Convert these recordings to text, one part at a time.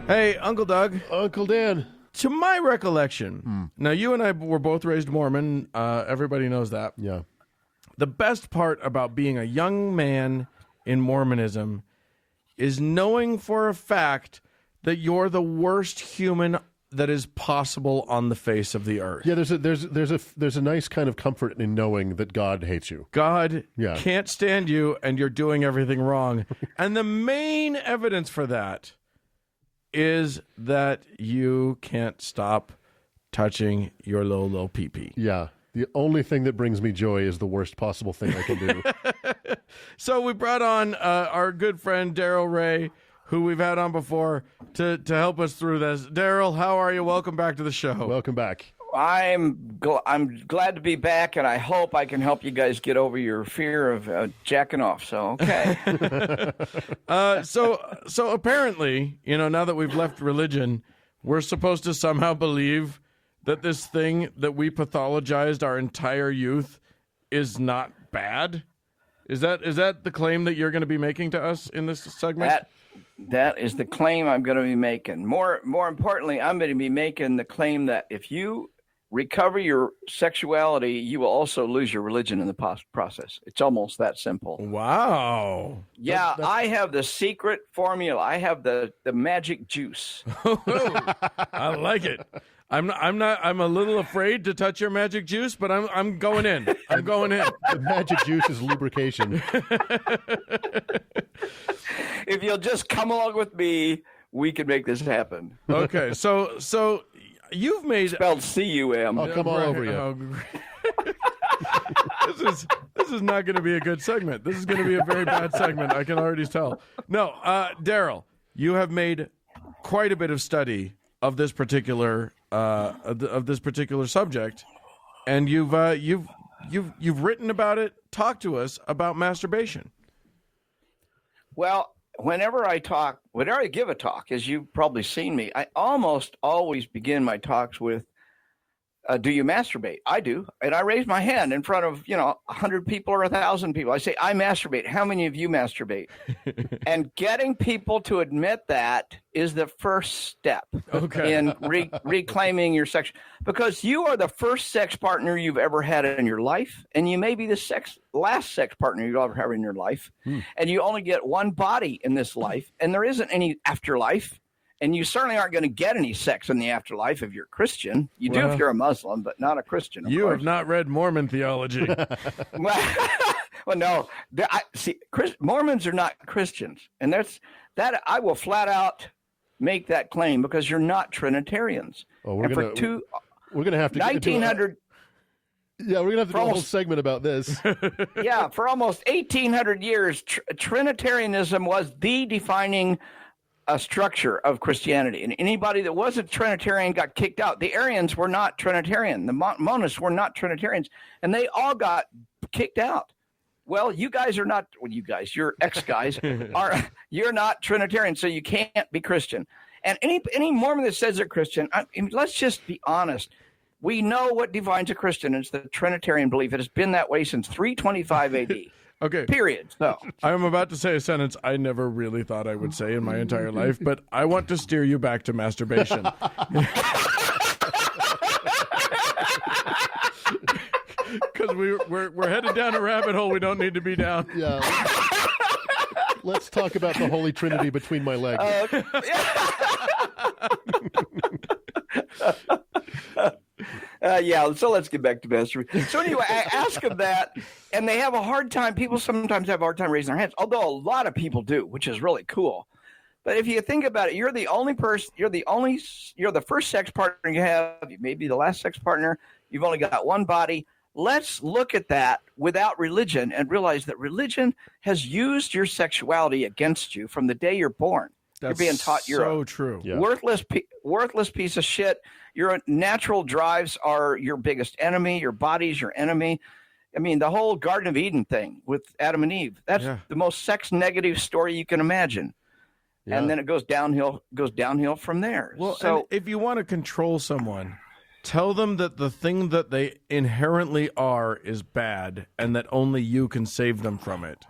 Hey, Uncle Doug. Uncle Dan. To my recollection, now you and I were both raised Mormon. Everybody knows that. Yeah. The best part about being a young man in Mormonism is knowing for a fact that you're the worst human that is possible on the face of the earth. Yeah, there's a nice kind of comfort in knowing that God hates you. God can't stand you, and you're doing everything wrong. And the main evidence for that is that you can't stop touching your little pee-pee. Yeah. The only thing that brings me joy is the worst possible thing I can do. So we brought on our good friend Darrel Ray, who we've had on before, to help us through this. Darrel, how are you? Welcome back to the show. Welcome back. I'm glad to be back, and I hope I can help you guys get over your fear of jacking off. So, okay. So apparently, now that we've left religion, we're supposed to somehow believe that this thing that we pathologized our entire youth is not bad. Is that the claim that you're going to be making to us in this segment? That is the claim I'm going to be making. More importantly, I'm going to be making the claim that if you recover your sexuality, you will also lose your religion in the process. It's almost that simple. Wow. Yeah, I have the secret formula. I have the magic juice. I like it. I'm a little afraid to touch your magic juice, but I'm going in. I'm going in. The magic juice is lubrication. If you'll just come along with me, we can make this happen. Okay, so you've made spelled C-U-M. I'll come all over you. This is not going to be a good segment. This is going to be a very bad segment. I can already tell. No, Darrel, you have made quite a bit of study of this particular subject, and you've written about it. Talk to us about masturbation. Well, whenever I give a talk, as you've probably seen me, I almost always begin my talks with, do you masturbate? I do. And I raise my hand in front of, 100 people or 1,000 people. I say, I masturbate. How many of you masturbate? And getting people to admit that is the first step in reclaiming your sex. Because you are the first sex partner you've ever had in your life. And you may be the last sex partner you'll ever have in your life. And you only get one body in this life. And there isn't any afterlife. And you certainly aren't going to get any sex in the afterlife if you're a Christian. You do if you're a Muslim, but not a Christian. You have not read Mormon theology. Well, no. Mormons are not Christians. And that I will flat out make that claim because you're not Trinitarians. Oh, we're going to have to 1900. Yeah, we're going to have to do a whole segment about this. Yeah, for almost 1,800 years, Trinitarianism was the defining a structure of Christianity, and anybody that wasn't Trinitarian got kicked out. The Arians were not Trinitarian. The Monists were not Trinitarians, and they all got kicked out. Well, you guys are not. Well, you guys, your ex-guys you're not Trinitarian, so you can't be Christian. And any Mormon that says they're Christian, let's just be honest. We know what defines a Christian. It's the Trinitarian belief. It has been that way since 325 A.D. Okay. Period. So I'm about to say a sentence I never really thought I would say in my entire life, but I want to steer you back to masturbation. Because we're headed down a rabbit hole we don't need to be down. Yeah. Let's talk about the Holy Trinity between my legs. So let's get back to masturbation. So anyway, I ask them that, and they have a hard time. People sometimes have a hard time raising their hands, although a lot of people do, which is really cool. But if you think about it, you're the only person, you're the first sex partner you have, you may be the last sex partner, you've only got one body. Let's look at that without religion and realize that religion has used your sexuality against you from the day you're born. That's you're being taught you're so true. Worthless piece of shit. Your natural drives are your biggest enemy. Your body's your enemy. I mean, the whole Garden of Eden thing with Adam and Eve, that's the most sex negative story you can imagine. Yeah. And then it goes downhill from there. Well, so if you want to control someone, tell them that the thing that they inherently are is bad and that only you can save them from it.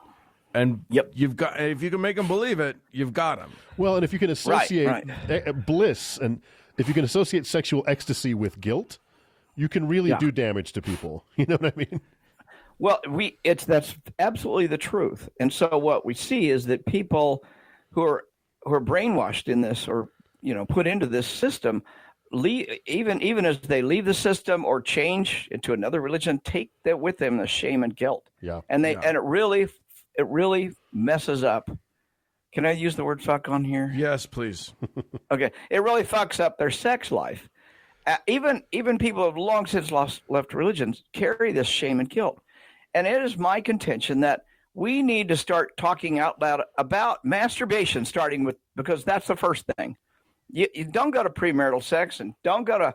And Yep. you've got, if you can make them believe it, you've got them. Well, and if you can associate Right. bliss, and if you can associate sexual ecstasy with guilt, you can really do damage to people. You know what I mean? Well, that's absolutely the truth. And so what we see is that people who are brainwashed in this, or put into this system, even as they leave the system or change into another religion, take that with them, the shame and guilt. Yeah. And it really messes up. Can I use the word fuck on here? Yes, please. Okay. It really fucks up their sex life. Even people who have long since left religions carry this shame and guilt. And it is my contention that we need to start talking out loud about masturbation, because that's the first thing. You don't go to premarital sex, and don't go to,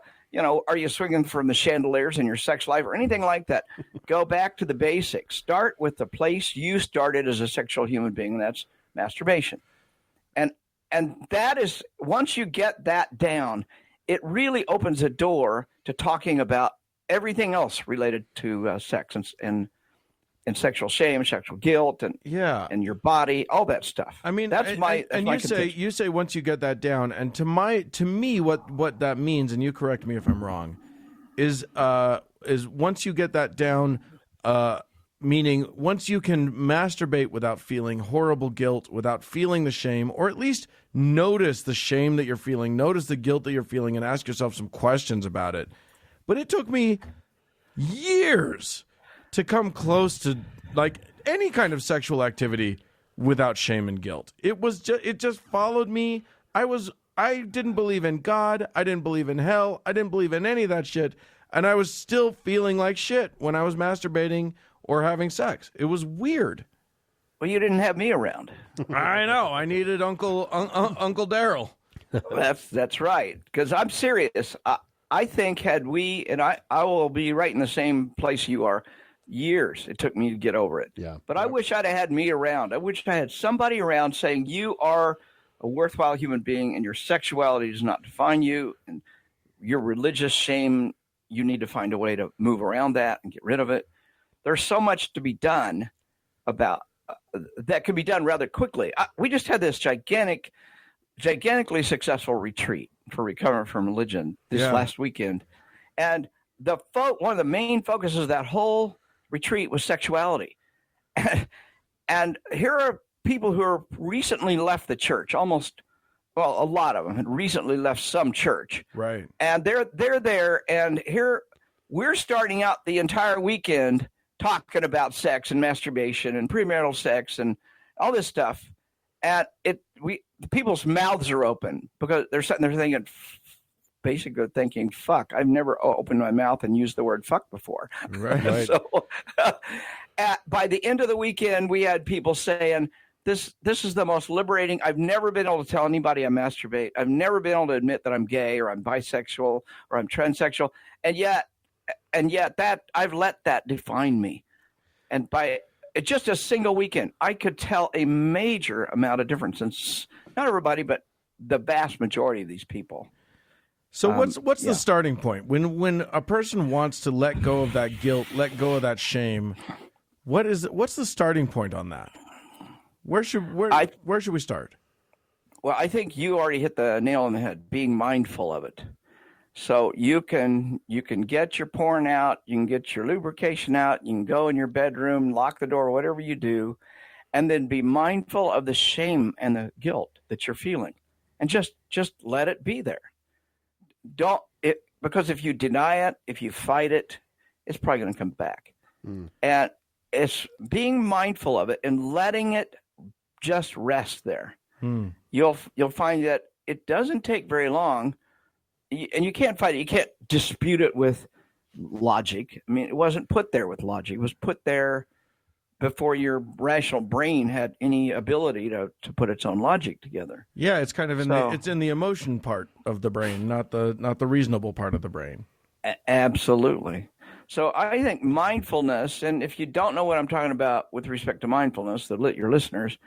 are you swinging from the chandeliers in your sex life or anything like that. Go back to the basics. Start with the place you started as a sexual human being, and that's masturbation. And that is, once you get that down, it really opens a door to talking about everything else related to sex and sexual shame, sexual guilt, and your body, all that stuff. I mean, that's my you say once you get that down, and to me, what that means, and you correct me if I'm wrong, is once you get that down, meaning once you can masturbate without feeling horrible guilt, without feeling the shame, or at least notice the shame that you're feeling, notice the guilt that you're feeling, and ask yourself some questions about it. But it took me years to come close to like any kind of sexual activity without shame and guilt. It just followed me. I didn't believe in God. I didn't believe in hell. I didn't believe in any of that shit. And I was still feeling like shit when I was masturbating or having sex. It was weird. Well, you didn't have me around. I know. I needed Uncle Darrel. That's right. Because I'm serious. I think had we, and I will be right in the same place you are, years it took me to get over it. Yeah. But I wish I'd have had me around. I wish I had somebody around saying, you are a worthwhile human being, and your sexuality does not define you, and your religious shame, you need to find a way to move around that and get rid of it. There's so much to be done about that could be done rather quickly. We just had this gigantically successful retreat for recovering from religion this last weekend. And one of the main focuses of that whole retreat was sexuality. And here are people who are recently left the church, a lot of them had recently left some church. Right. And they're there, and here we're starting out the entire weekend talking about sex and masturbation and premarital sex and all this stuff. And people's mouths are open because they're sitting there thinking, fuck, I've never opened my mouth and used the word fuck before. Right. So by the end of the weekend, we had people saying, this is the most liberating. I've never been able to tell anybody I masturbate. I've never been able to admit that I'm gay or I'm bisexual or I'm transsexual. And yet that I've let that define me. And by just a single weekend, I could tell a major amount of difference. And not everybody, but the vast majority of these people. So what's the starting point when a person wants to let go of that guilt, let go of that shame? What's the starting point on that? Where should we start? Well, I think you already hit the nail on the head. Being mindful of it. So you can get your porn out, you can get your lubrication out, you can go in your bedroom, lock the door, whatever you do, and then be mindful of the shame and the guilt that you're feeling, and just let it be there. Because if you deny it, if you fight it, it's probably going to come back. And it's being mindful of it and letting it just rest there. You'll find that it doesn't take very long. And you can't fight it. You can't dispute it with logic. I mean, it wasn't put there with logic. It was put there before your rational brain had any ability to put its own logic together. Yeah, it's kind of it's in the emotion part of the brain, not the reasonable part of the brain. Absolutely. So I think mindfulness, and if you don't know what I'm talking about with respect to mindfulness, your listeners,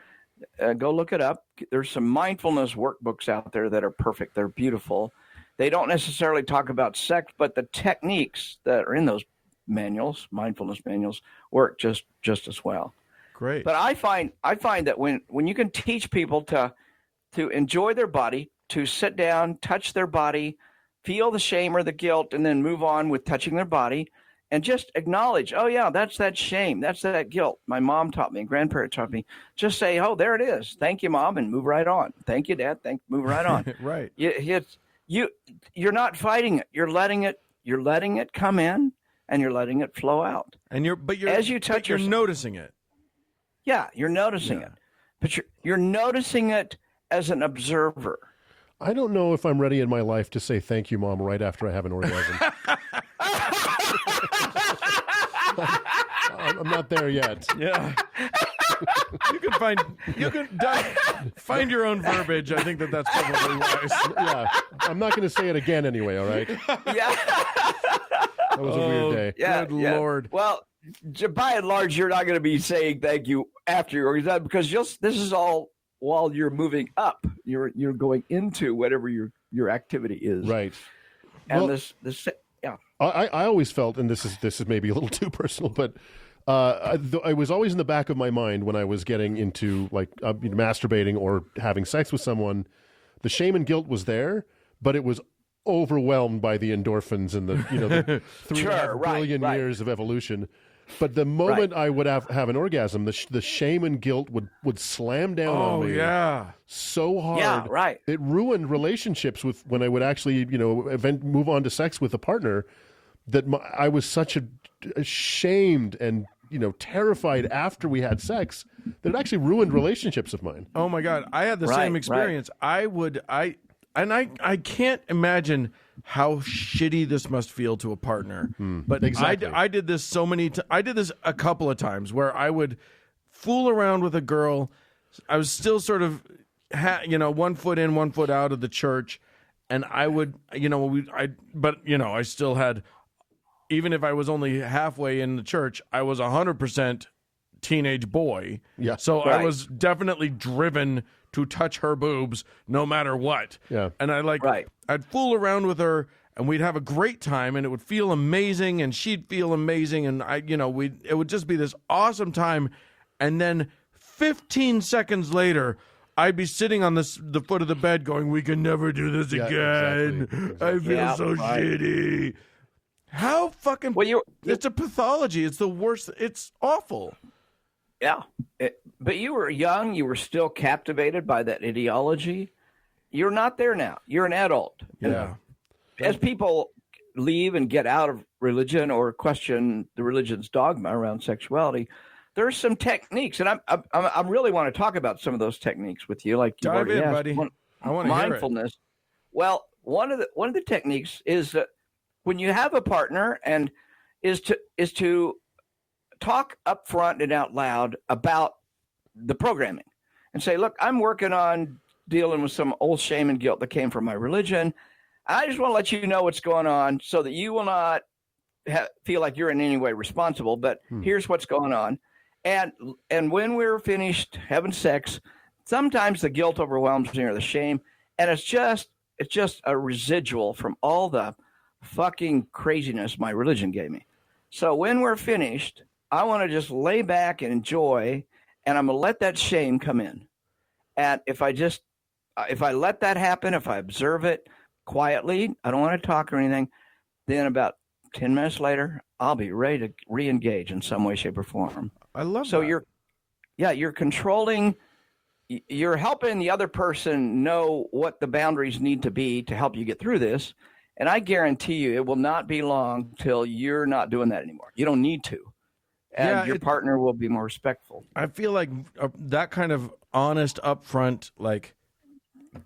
go look it up. There's some mindfulness workbooks out there that are perfect. They're beautiful. They don't necessarily talk about sex, but the techniques that are in those manuals, mindfulness manuals, work just as well. Great. But I find that when you can teach people to enjoy their body, to sit down, touch their body, feel the shame or the guilt, and then move on with touching their body, and just acknowledge, oh yeah, that's that shame, that's that guilt. My mom taught me, grandparent taught me. Just say, oh, there it is. Thank you, Mom, and move right on. Thank you, Dad. Move right on. Right. You're not fighting it. You're letting it come in, and you're letting it flow out. And you're noticing it. Yeah, you're noticing it, but you're noticing it as an observer. I don't know if I'm ready in my life to say thank you, Mom, right after I have an orgasm. I'm not there yet. Yeah. You can find your own verbiage. I think that's probably wise. Yeah. I'm not going to say it again anyway, all right? Yeah. That was a weird day. Yeah, good Lord. Well, by and large, you're not going to be saying thank you after your orgasm because this is all while you're moving up. You're going into whatever your activity is. Right. And well, this yeah. I always felt, and this is maybe a little too personal, but I was always in the back of my mind when I was getting into masturbating or having sex with someone, the shame and guilt was there, but it was overwhelmed by the endorphins and the 3.5 billion years of evolution. But the moment I would have an orgasm, the shame and guilt would slam down on me so hard. Yeah, right. It ruined relationships when I would actually, move on to sex with a partner, that I was such ashamed and, terrified after we had sex that it actually ruined relationships of mine. Oh my God. I had the same experience. Right. I can't imagine how shitty this must feel to a partner. But exactly. I did this I did this a couple of times where I would fool around with a girl. I was still sort of, 1 foot in, 1 foot out of the church. And I would, I still had, even if I was only halfway in the church, I was 100% teenage boy. Yeah. So I was definitely driven to touch her boobs no matter what. Yeah. And I'd fool around with her and we'd have a great time and it would feel amazing and she'd feel amazing and it would just be this awesome time. And then 15 seconds later, I'd be sitting on the foot of the bed going, we can never do this again. Exactly. I feel so shitty. How fucking... it's a pathology. It's the worst. It's awful. Yeah. But you were young. You were still captivated by that ideology. You're not there now. You're an adult. Yeah. As people leave and get out of religion or question the religion's dogma around sexuality, there's some techniques, and I really want to talk about some of those techniques with you. Like dive in, buddy. I want to mindfulness. Hear it. Well, one of the techniques is that when you have a partner, and is to talk up front and out loud about the programming, and say, look, I'm working on dealing with some old shame and guilt that came from my religion. I just want to let you know what's going on, so that you will not feel like you're in any way responsible. But here's what's going on. And when we're finished having sex, sometimes the guilt overwhelms me or the shame, and it's just a residual from all the fucking craziness my religion gave me. So when we're finished, I want to just lay back and enjoy, and I'm going to let that shame come in. And if I let that happen, if I observe it quietly, I don't want to talk or anything, then about 10 minutes later, I'll be ready to re-engage in some way, shape, or form. I love so that. You're controlling, you're helping the other person know what the boundaries need to be to help you get through this. And I guarantee you it will not be long till you're not doing that anymore. You don't need to. And your partner will be more respectful. I feel like that kind of honest, upfront, like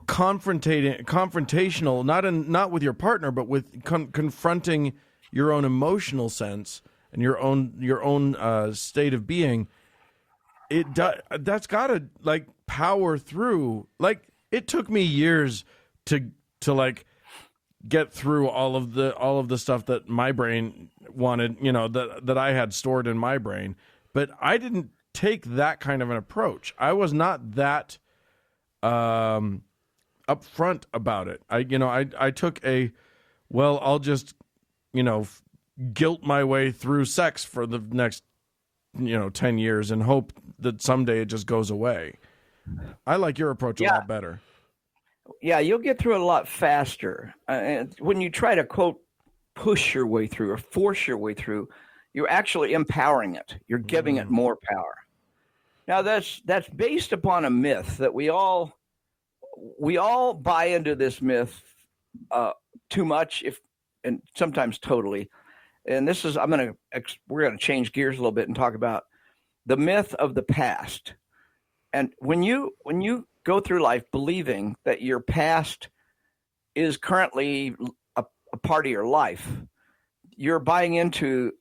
confrontational, not with your partner, but with confronting your own emotional sense and your own state of being. That's got to like power through. Like it took me years to like get through all of the stuff that my brain wanted, that I had stored in my brain. But I didn't take that kind of an approach. I was not that upfront about it. I took I'll just, guilt my way through sex for the next 10 years and hope that someday it just goes away. I like your approach a lot better. Yeah, you'll get through it a lot faster. And when you try to, quote, push your way through or force your way through, you're actually empowering it. You're giving it more power. Now, that's based upon a myth that we all buy into this myth too much, and sometimes totally. And this is we're gonna change gears a little bit and talk about the myth of the past. And when you go through life believing that your past is currently a part of your life, you're buying into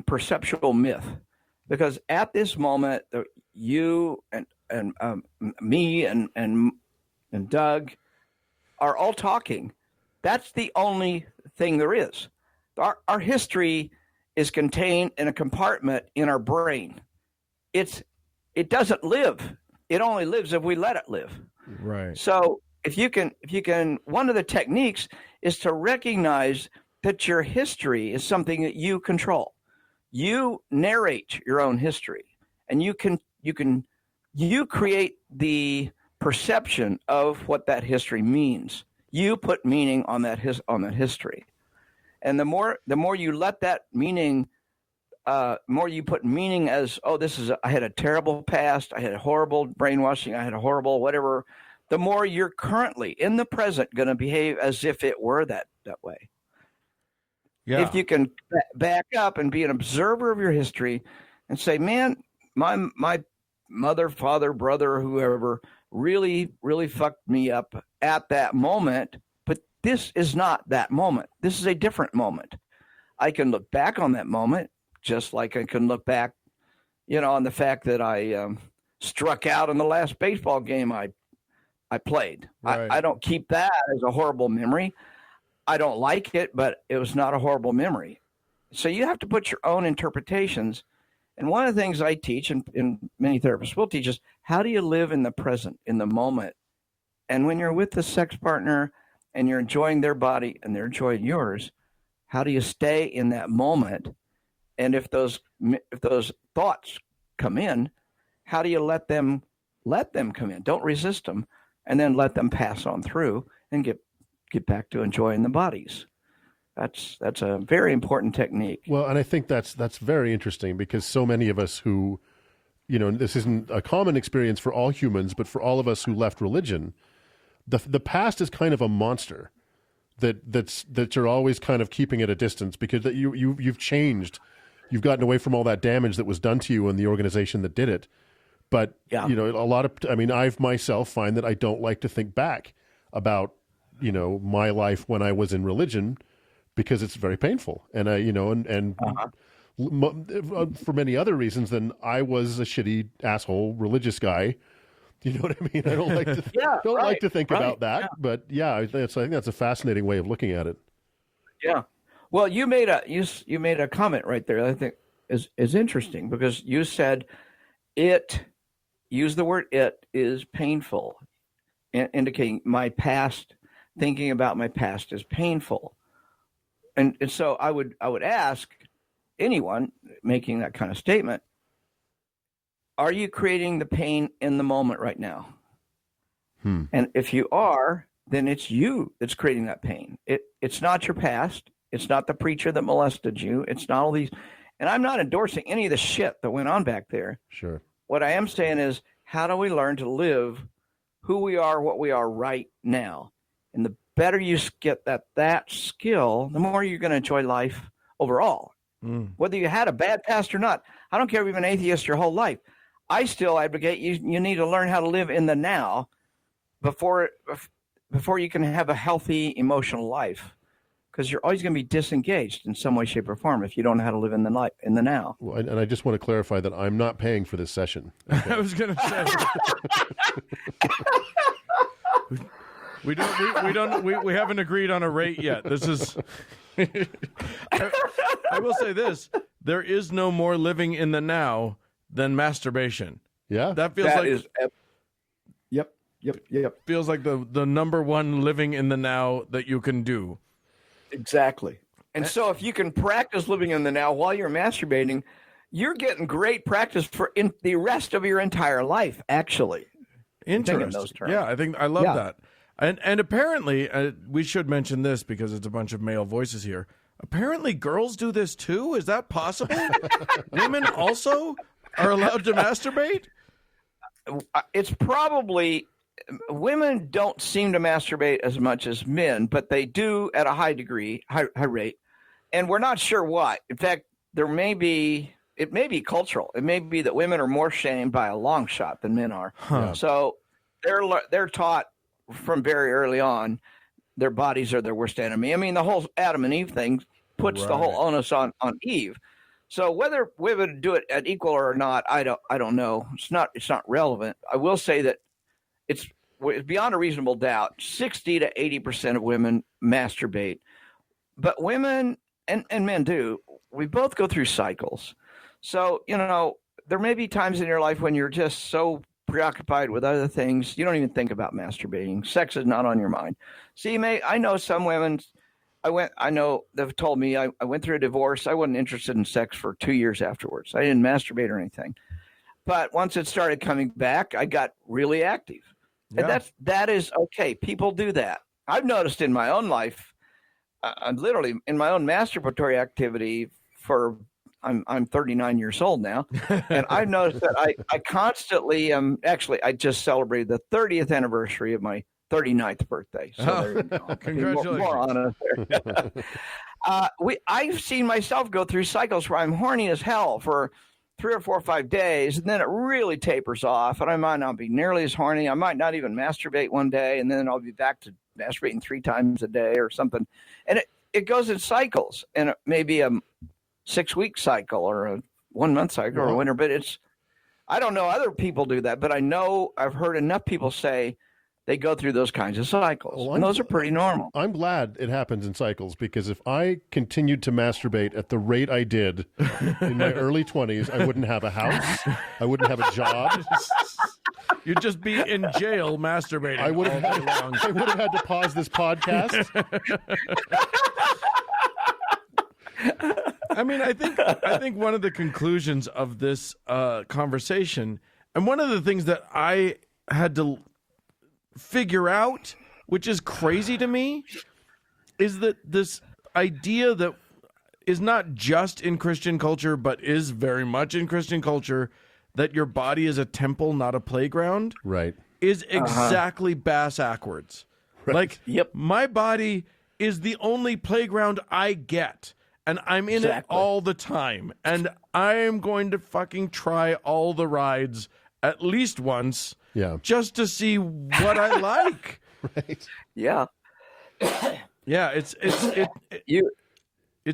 perceptual myth, because at this moment, you and me and Doug are all talking. That's the only thing there is. Our history is contained in a compartment in our brain. It doesn't live. It only lives if we let it live. Right. So if you can, one of the techniques is to recognize that your history is something that you control. You narrate your own history, and you create the perception of what that history means. You put meaning on that history. And the more you let that meaning, more you put meaning as, I had a terrible past, I had a horrible brainwashing, I had a horrible whatever, the more you're currently in the present going to behave as if it were that way. Yeah. If you can back up and be an observer of your history and say, man, my mother, father, brother, whoever really, really fucked me up at that moment, but this is not that moment. This is a different moment. I can look back on that moment just like I can look back, on the fact that I struck out in the last baseball game I played. Right. I don't keep that as a horrible memory. I don't like it, but it was not a horrible memory. So you have to put your own interpretations. And one of the things I teach, and many therapists will teach, is how do you live in the present, in the moment? And when you're with the sex partner and you're enjoying their body and they're enjoying yours, how do you stay in that moment? And if those thoughts come in, how do you let them come in? Don't resist them, and then let them pass on through and get back to enjoying the bodies. That's a very important technique. Well, and I think that's very interesting, because so many of us who, this isn't a common experience for all humans, but for all of us who left religion, the past is kind of a monster that you're always kind of keeping at a distance, because that you've changed, you've gotten away from all that damage that was done to you and the organization that did it. But a lot of, I myself find that I don't like to think back about my life when I was in religion, because it's very painful, and for many other reasons than I was a shitty asshole religious guy. You know what I mean? I don't like to like to think about that, but I think that's a fascinating way of looking at it. Yeah. Well, you made a comment right there that I think is interesting, because you said use the word "it" is painful, indicating my past. Thinking about my past is painful. And so I would ask anyone making that kind of statement, are you creating the pain in the moment right now? And if you are, then it's you that's creating that pain. It's not your past. It's not the preacher that molested you. It's not all these. And I'm not endorsing any of the shit that went on back there. Sure. What I am saying is, how do we learn to live who we are, what we are right now? And the better you get that skill, the more you're going to enjoy life overall. Whether you had a bad past or not. I don't care if you've been an atheist your whole life. I still advocate you need to learn how to live in the now before you can have a healthy emotional life, because you're always going to be disengaged in some way, shape, or form if you don't know how to live in the now. Well, and I just want to clarify that I'm not paying for this session. Okay. I was going to say. We haven't agreed on a rate yet. This is. I will say this: there is no more living in the now than masturbation. Yeah, that feels Yep. Feels like the number one living in the now that you can do. Exactly. And so if you can practice living in the now while you're masturbating, you're getting great practice for in the rest of your entire life, actually. Interesting. those terms. Yeah, I think I love Yeah. that. And apparently, we should mention this because it's a bunch of male voices here. Apparently, girls do this too. Is that possible? Women also are allowed to masturbate? It's probably women don't seem to masturbate as much as men, but they do at a high rate, and we're not sure why. In fact, it may be cultural. It may be that women are more shamed by a long shot than men are. Huh. So they're taught from very early on their bodies are their worst enemy. I mean, the whole Adam and Eve thing puts the whole onus on Eve. So whether women do it at equal or not, I don't know. It's not relevant. I will say that it's beyond a reasonable doubt. 60 to 80% of women masturbate, but women and men do. We both go through cycles. So there may be times in your life when you're just so preoccupied with other things, you don't even think about masturbating. Sex is not on your mind. So I know some women. They've told me I went through a divorce. I wasn't interested in sex for 2 years afterwards. I didn't masturbate or anything. But once it started coming back, I got really active. Yeah. And that is okay. People do that. I've noticed in my own life, literally in my own masturbatory activity I'm 39 years old now, and I've noticed that I constantly I just celebrated the 30th anniversary of my 39th birthday. So there you go. Congratulations. More on it there. I've seen myself go through cycles where I'm horny as hell for 3 or 4 or 5 days, and then it really tapers off, and I might not be nearly as horny. I might not even masturbate one day, and then I'll be back to masturbating 3 times a day or something. And it goes in cycles, and it may be a 6-week cycle or a 1-month cycle or whatever, but I don't know other people do that, but I know I've heard enough people say they go through those kinds of cycles. And those are pretty normal. I'm glad it happens in cycles, because if I continued to masturbate at the rate I did in my early 20s, I wouldn't have a house. I wouldn't have a job. You'd just be in jail masturbating. I would have had to pause this podcast. I mean, I think one of the conclusions of this conversation, and one of the things that I had to figure out, which is crazy to me, is that this idea that is not just in Christian culture, but is very much in Christian culture, that your body is a temple, not a playground, Right. is exactly bass-ackwards. Right. Like, Yep. my body is the only playground I get, and I'm in it all the time, and I am going to fucking try all the rides at least once, just to see what I like. Right. Yeah. Yeah, it's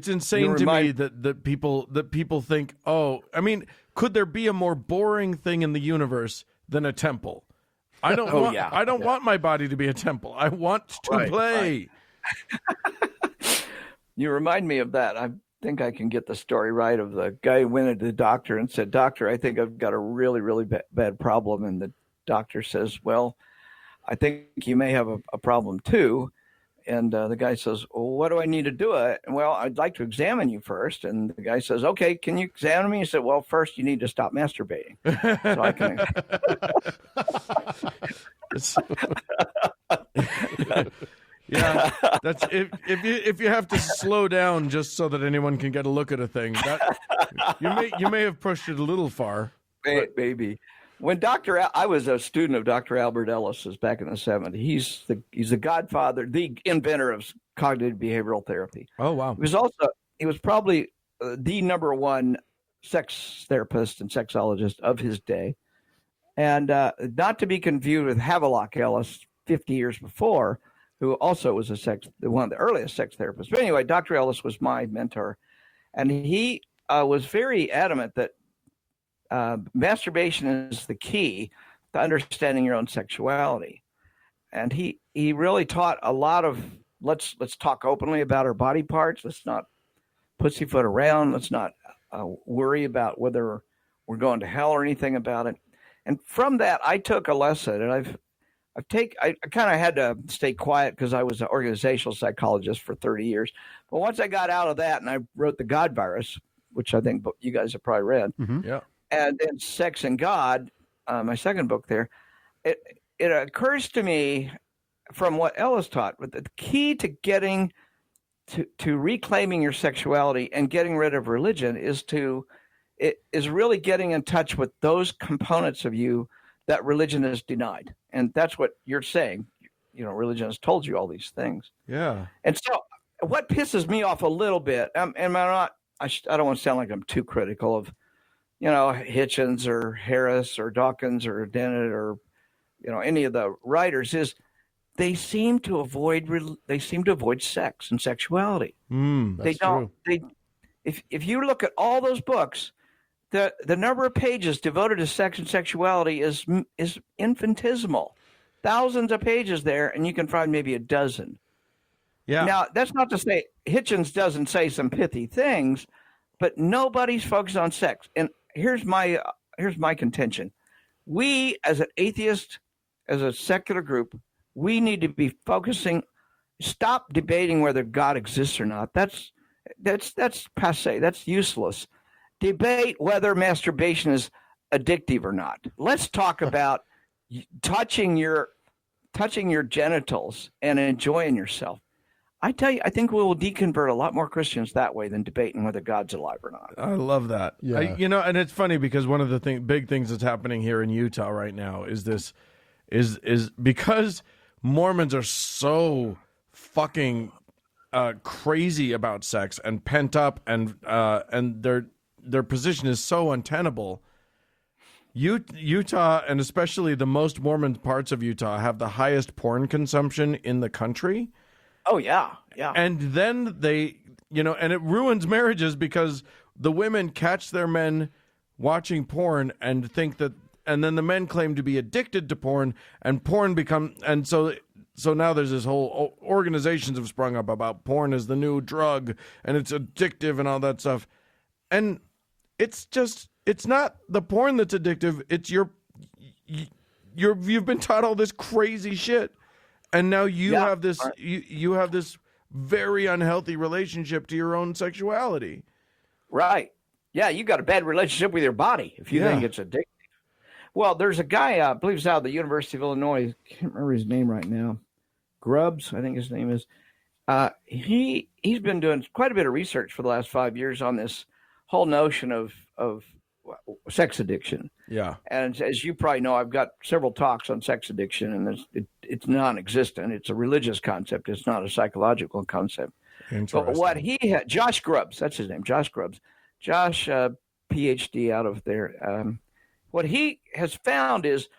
insane to me that people think, oh, I mean, could there be a more boring thing in the universe than a temple? I don't want my body to be a temple. I want to play. Right. You remind me of that. I think I can get the story right of the guy who went into the doctor and said, "Doctor, I think I've got a really, really bad problem." And the doctor says, "Well, I think you may have a problem too." And the guy says, "Well, what do I need to do it?" Well, I'd like to examine you first. And the guy says, "Okay, can you examine me?" He said, "Well, first you need to stop masturbating." So I can. Yeah, that's if you have to slow down just so that anyone can get a look at a thing. You may have pushed it a little far. Maybe. When I was a student of Dr. Albert Ellis's back in the 70s. He's the godfather, the inventor of cognitive behavioral therapy. Oh wow! He was probably the number one sex therapist and sexologist of his day, and not to be confused with Havelock Ellis 50 years before, who also was one of the earliest sex therapists. But anyway, Dr. Ellis was my mentor, and he was very adamant that masturbation is the key to understanding your own sexuality. And he really taught a lot of let's talk openly about our body parts. Let's not pussyfoot around. Let's not worry about whether we're going to hell or anything about it. And from that, I took a lesson, and I kind of had to stay quiet because I was an organizational psychologist for 30 years. But once I got out of that and I wrote The God Virus, which I think you guys have probably read. Yeah. And then Sex and God, my second book there. It occurs to me from what Ellis taught, but the key to getting to reclaiming your sexuality and getting rid of religion is really getting in touch with those components of you that religion has denied. And that's what you're saying. Religion has told you all these things. Yeah. And so what pisses me off a little bit, and I don't want to sound like I'm too critical of, Hitchens or Harris or Dawkins or Dennett or, any of the writers, is they seem to avoid sex and sexuality. That's true. If you look at all those books, the number of pages devoted to sex and sexuality is infinitesimal. Thousands of pages there, and you can find maybe a dozen. Yeah. Now, that's not to say Hitchens doesn't say some pithy things, but nobody's focused on sex. And here's my contention. We, as an atheist, as a secular group, we need to be focusing. Stop debating whether God exists or not. That's passé. That's useless. Debate whether masturbation is addictive or not. Let's talk about touching your genitals and enjoying yourself. I tell you, I think we will deconvert a lot more Christians that way than debating whether God's alive or not. I love that. Yeah. And it's funny because one of the big things that's happening here in Utah right now is this is because Mormons are so fucking crazy about sex and pent up, and their position is so untenable. Utah, and especially the most Mormon parts of Utah, have the highest porn consumption in the country. Oh, yeah. And then they, and it ruins marriages because the women catch their men watching porn and think that, and then the men claim to be addicted to porn, and porn and so now there's this whole organizations have sprung up about porn as the new drug and it's addictive and all that stuff. And it's not the porn that's addictive. It's you've been taught all this crazy shit. And now you have this you have this very unhealthy relationship to your own sexuality. Right. Yeah, you got a bad relationship with your body if you think it's addictive. Well, there's a guy, I believe he's out of the University of Illinois. I can't remember his name right now. Grubbs, I think his name is. He's been doing quite a bit of research for the last 5 years on this whole notion of sex addiction. Yeah. And as you probably know, I've got several talks on sex addiction, and it's non-existent. It's a religious concept. It's not a psychological concept. Interesting. But what he had, Josh Grubbs, that's his name, Josh Grubbs. Josh, PhD out of there. What he has found is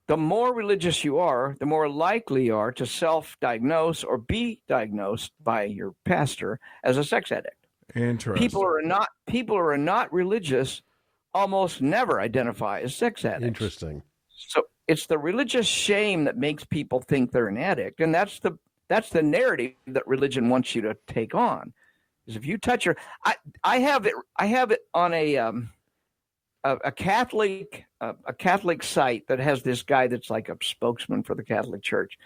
the more religious you are, the more likely you are to self-diagnose or be diagnosed by your pastor as a sex addict. Interesting. People who are not religious almost never identify as sex addicts. Interesting. So it's the religious shame that makes people think they're an addict, and that's the narrative that religion wants you to take on. Is if you touch your, I have it on a Catholic site that has this guy that's like a spokesman for the Catholic Church,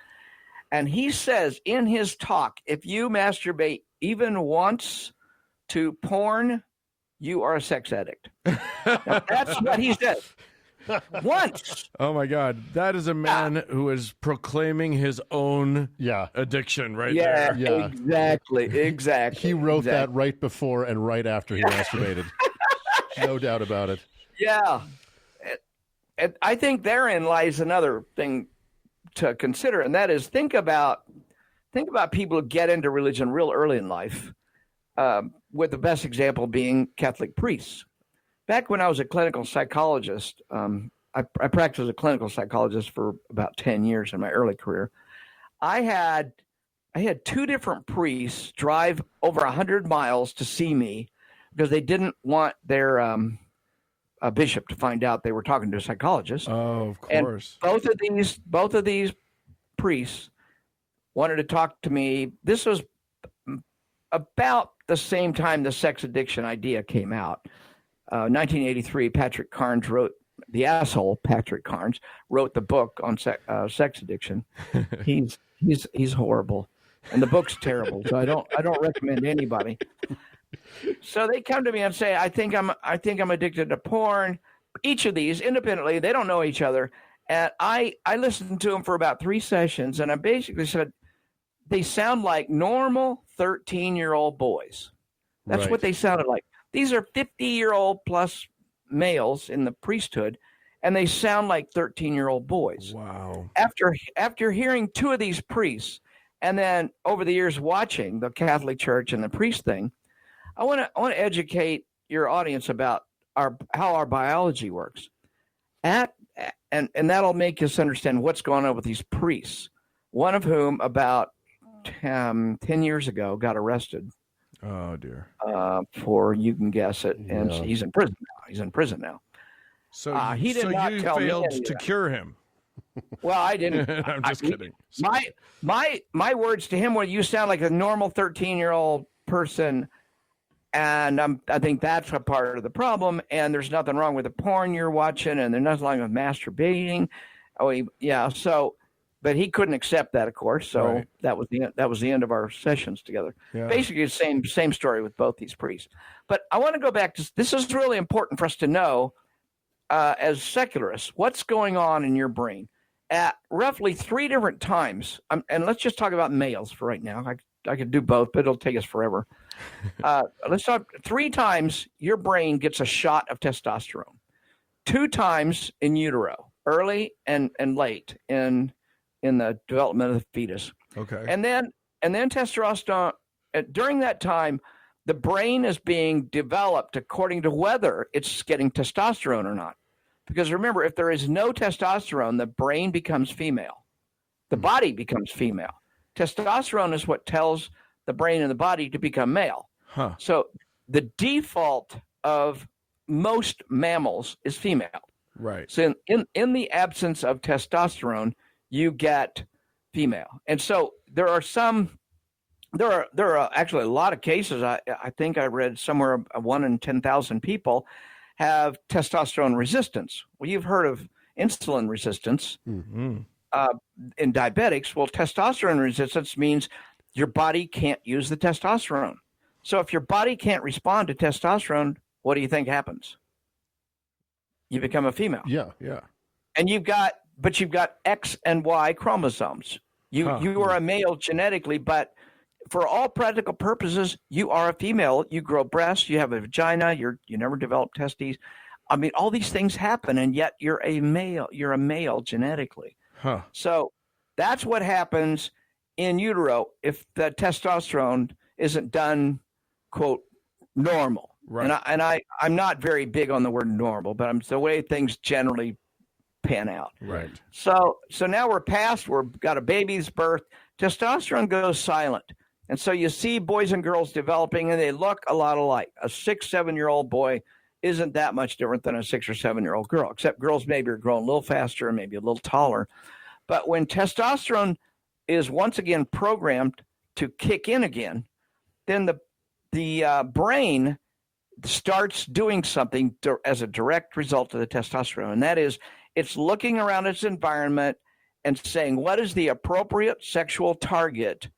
and he says in his talk, if you masturbate even once to porn, you are a sex addict. Now, that's what he says. Once. Oh my God, that is a man who is proclaiming his own addiction right there. Yeah, exactly. He wrote that right before and right after he masturbated. No doubt about it. Yeah. And I think therein lies another thing to consider, and that is think about people who get into religion real early in life, with the best example being Catholic priests. Back when I was a clinical psychologist, I practiced as a clinical psychologist for about 10 years in my early career. I had 2 different priests drive over 100 miles to see me because they didn't want their a bishop to find out they were talking to a psychologist. Oh, of course. And both of these priests wanted to talk to me. This was about the same time the sex addiction idea came out. 1983, Patrick Carnes wrote the book on sex addiction. He's horrible, and the book's terrible. So I don't recommend anybody. So they come to me and say, I think I'm addicted to porn. Each of these independently, they don't know each other. And I listened to them for about 3 sessions, and I basically said, they sound like normal 13-year-old boys. That's Right. what they sounded like. These are 50-year-old plus males in the priesthood, and they sound like 13-year-old boys. Wow. After hearing 2 of these priests, and then over the years watching the Catholic Church and the priest thing, I want to educate your audience about how our biology works. And that'll make us understand what's going on with these priests. One of whom, about 10 years ago, got arrested. Oh dear. For, you can guess it, and Yeah. he's in prison now. So he did not you tell me failed any of to that. cure him. Well, I didn't. I'm just kidding. My words to him were, "You sound like a normal 13-year-old person," and I think that's a part of the problem. And there's nothing wrong with the porn you're watching, and there's nothing wrong with masturbating. So, but he couldn't accept that, of course. So Right. that was the end of our sessions together. Yeah. Basically, the same story with both these priests. But I want to go back to this. Is really important for us to know as secularists what's going on in your brain at roughly 3 different times. And let's just talk about males for right now. I could do both, but it'll take us forever. Let's talk 3 times your brain gets a shot of testosterone. 2 times in utero, early and late in the development of the fetus. Okay. And then testosterone, during that time, the brain is being developed according to whether it's getting testosterone or not. Because remember, if there is no testosterone, the brain becomes female. The body becomes female. Testosterone is what tells the brain and the body to become male. Huh. So the default of most mammals is female. Right. So in the absence of testosterone, you get female. And so there are actually a lot of cases. I think I read somewhere 1 in 10,000 people have testosterone resistance. Well, you've heard of insulin resistance Mm-hmm. in diabetics. Well, testosterone resistance means your body can't use the testosterone. So if your body can't respond to testosterone, what do you think happens? You become a female. Yeah. Yeah. And you've got X and Y chromosomes. You are a male genetically, but for all practical purposes, you are a female. You grow breasts, you have a vagina, you never develop testes. I mean, all these things happen, and yet you're a male. You're a male genetically. Huh. So that's what happens in utero if the testosterone isn't done, quote, normal. Right. I'm not very big on the word normal, but it's the way things generally pan out. Right. So now we've got a baby's birth. Testosterone goes silent. And so you see boys and girls developing, and they look a lot alike. A 6-7-year-old boy isn't that much different than a 6 or 7-year-old girl, except girls maybe are growing a little faster and maybe a little taller. But when testosterone is once again programmed to kick in again, then the brain starts doing something as a direct result of the testosterone. And that is, it's looking around its environment and saying, what is the appropriate sexual target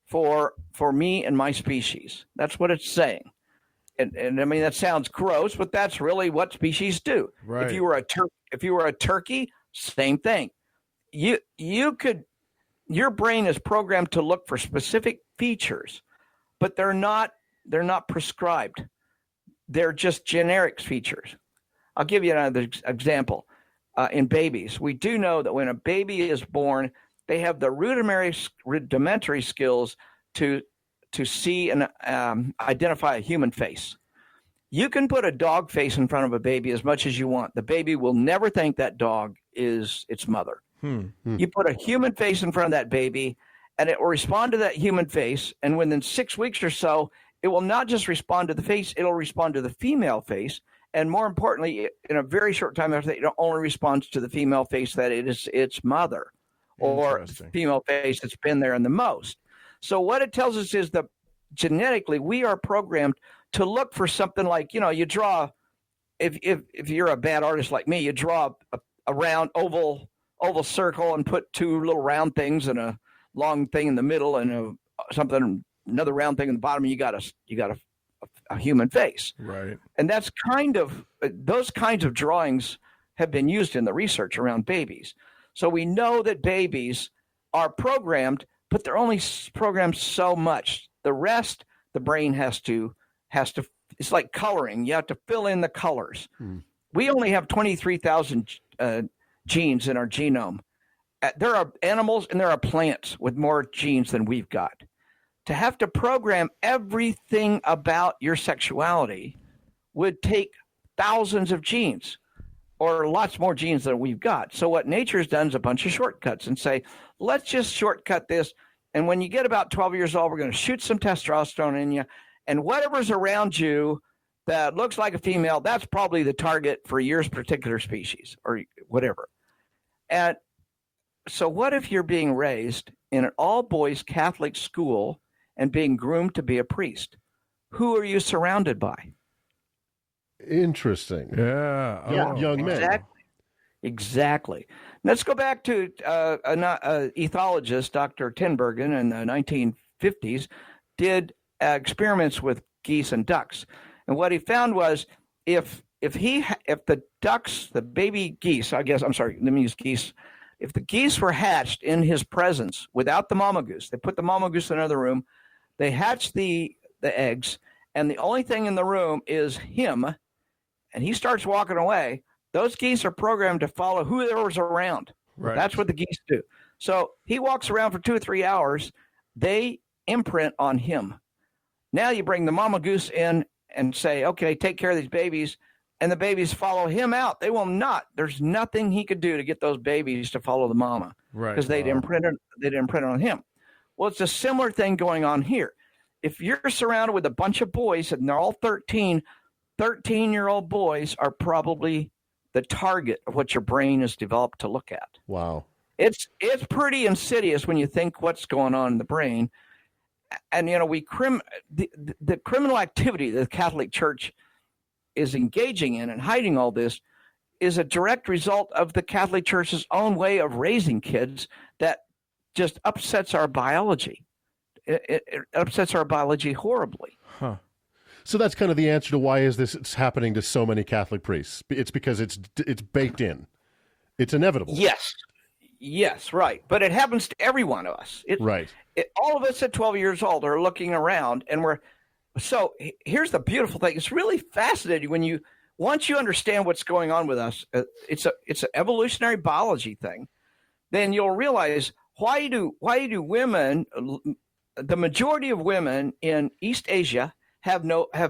for me and my species? That's what it's saying. And I mean, that sounds gross, but that's really what species do. Right. If you were a turkey, same thing. Your brain is programmed to look for specific features, but they're not prescribed. They're just generic features. I'll give you another example. In babies, we do know that when a baby is born, they have the rudimentary skills to see and identify a human face. You can put a dog face in front of a baby as much as you want. The baby will never think that dog is its mother. You put a human face in front of that baby, and it will respond to that human face. And within 6 weeks or so, it will not just respond to the face, it'll respond to the female face. And more importantly, in a very short time after that, it only responds to the female face that it is its mother, or female face that's been there in the most. So what it tells us is that genetically we are programmed to look for something like, you draw, if you're a bad artist like me, you draw a round oval circle and put 2 little round things and a long thing in the middle and another round thing in the bottom. And you got a human face. Right. And that's those kinds of drawings have been used in the research around babies. So we know that babies are programmed, but they're only programmed so much. The rest, the brain has to, it's like coloring. You have to fill in the colors. We only have 23,000 genes in our genome. There are animals and there are plants with more genes than we've got. To have to program everything about your sexuality would take thousands of genes, or lots more genes than we've got. So what nature's done is a bunch of shortcuts and say, let's just shortcut this. And when you get about 12 years old, we're going to shoot some testosterone in you. And whatever's around you that looks like a female, that's probably the target for your particular species or whatever. And so what if you're being raised in an all-boys Catholic school and being groomed to be a priest? Who are you surrounded by? Interesting. Yeah. Young men. Exactly. Let's go back to an ethologist, Dr. Tinbergen, in the 1950s, did experiments with geese and ducks. And what he found was if the ducks, the baby geese, let me use geese. If the geese were hatched in his presence without the mama goose, they put the mama goose in another room, they hatch the eggs, and the only thing in the room is him, and he starts walking away, those geese are programmed to follow whoever's around. Right. That's what the geese do. So he walks around for 2 or 3 hours. They imprint on him. Now you bring the mama goose in and say, okay, take care of these babies, and the babies follow him out. They will not. There's nothing he could do to get those babies to follow the mama, Right. because they'd imprint on him. Well, it's a similar thing going on here. If you're surrounded with a bunch of boys and they're all 13-year-old boys are probably the target of what your brain is developed to look at. Wow. It's pretty insidious when you think what's going on in the brain. And, the criminal activity that the Catholic Church is engaging in and hiding all this is a direct result of the Catholic Church's own way of raising kids that just upsets our biology. It upsets our biology horribly. Huh. So that's kind of the answer to why it's happening to so many Catholic priests. It's because it's baked in. It's inevitable. Yes, right. But it happens to every one of us. Right. All of us at 12 years old are looking around, and so here's the beautiful thing. It's really fascinating once you understand what's going on with us. It's an evolutionary biology thing. Then you'll realize why do women, the majority of women in East Asia have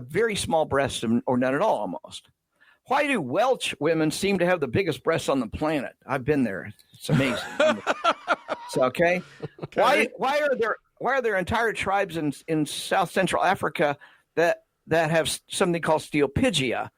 very small breasts or none at all almost. Why do Welsh women seem to have the biggest breasts on the planet? I've been there. It's amazing. So, okay. Why are there entire tribes in South Central Africa that have something called steelpigia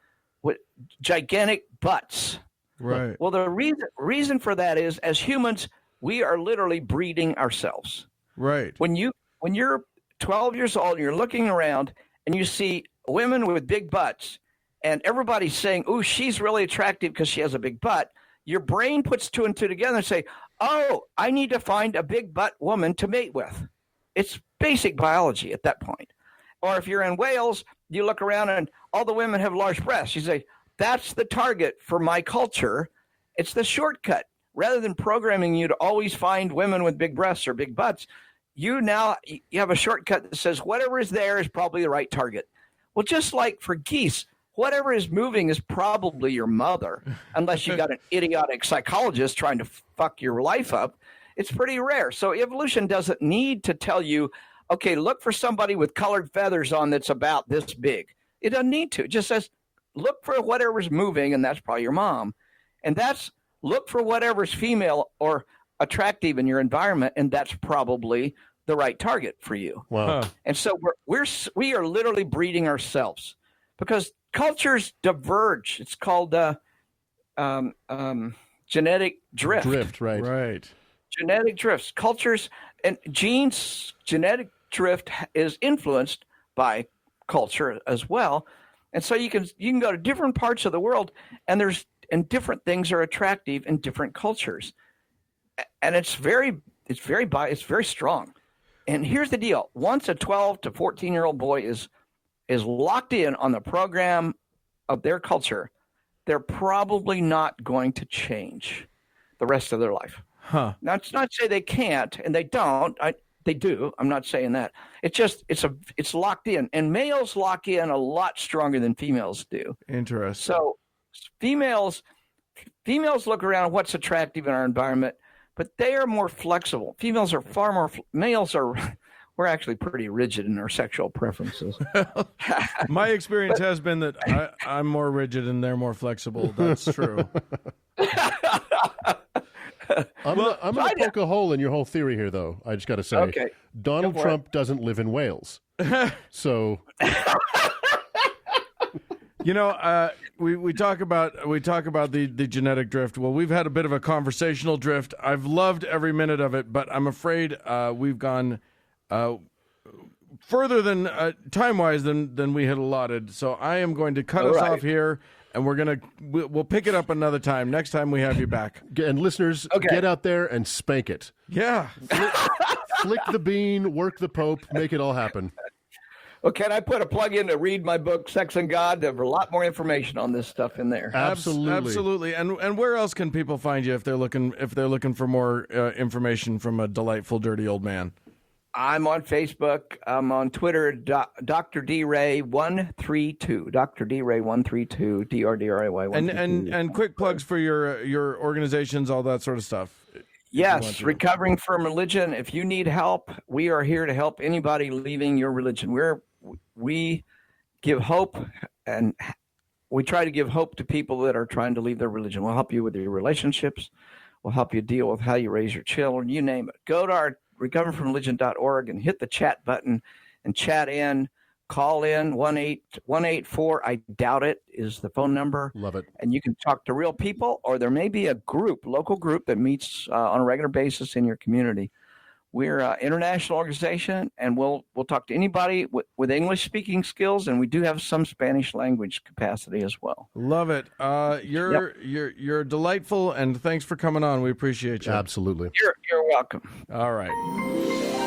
with gigantic butts? Right. Well, the reason for that is, as humans, we are literally breeding ourselves. Right. When you're 12 years old and you're looking around and you see women with big butts, and everybody's saying, "Ooh, she's really attractive because she has a big butt," your brain puts 2 and 2 together and say, "Oh, I need to find a big butt woman to mate with." It's basic biology at that point. Or if you're in Wales, you look around and all the women have large breasts. You say, "That's the target for my culture." It's the shortcut. Rather than programming you to always find women with big breasts or big butts, you have a shortcut that says whatever is there is probably the right target. Well, just like for geese, whatever is moving is probably your mother, unless you got an idiotic psychologist trying to fuck your life up. It's pretty rare. So evolution doesn't need to tell you, okay, look for somebody with colored feathers on that's about this big. It doesn't need to. It just says, look for whatever's moving, and that's probably your mom. And look for whatever's female or attractive in your environment, and that's probably the right target for you. Wow. Huh. And so we are literally breeding ourselves because cultures diverge. It's called genetic drift. Drift, right. Right. Genetic drifts. Cultures and genes, genetic drift is influenced by culture as well. And so you can go to different parts of the world, and different things are attractive in different cultures. And it's very strong. And here's the deal. Once a 12 to 14-year-old boy is is locked in on the program of their culture, they're probably not going to change the rest of their life. Huh. Now, it's not to say they can't, and they don't. They do. I'm not saying that. It's just it's locked in, and males lock in a lot stronger than females do. Interesting. So females look around what's attractive in our environment, but they are more flexible. Females are far more. Males are. We're actually pretty rigid in our sexual preferences. My experience has been that I'm more rigid and they're more flexible. That's true. I'm going to poke a hole in your whole theory here, though. I just got to say, Okay. Donald Trump doesn't live in Wales, so we talk about the genetic drift. Well, we've had a bit of a conversational drift. I've loved every minute of it, but I'm afraid we've gone further than time-wise than we had allotted. So I am going to cut us off here. And we'll pick it up another time. Next time we have you back. And listeners, get out there and spank it. Yeah. Flick the bean, work the Pope, make it all happen. Well, can I put a plug in to read my book, Sex and God? There's a lot more information on this stuff in there. Absolutely. And where else can people find you if they're looking for more information from a delightful, dirty old man? I'm on Facebook. I'm on Twitter, Dr. D. Ray 132. Dr. D. Ray 132. DRDRAY 132. And quick plugs for your organizations, all that sort of stuff. Yes, Recovering from Religion. If you need help, we are here to help anybody leaving your religion. We give hope, and we try to give hope to people that are trying to leave their religion. We'll help you with your relationships. We'll help you deal with how you raise your children. You name it. Go to our recoveringfromreligion.org and hit the chat button and chat in. Call in 1-884 I doubt it is the phone number. Love it. And you can talk to real people, or there may be a local group that meets on a regular basis in your community. We're an international organization, and we'll talk to anybody with English speaking skills, and we do have some Spanish language capacity as well. Love it. You're delightful, and thanks for coming on. We appreciate you. Absolutely. You're welcome. All right.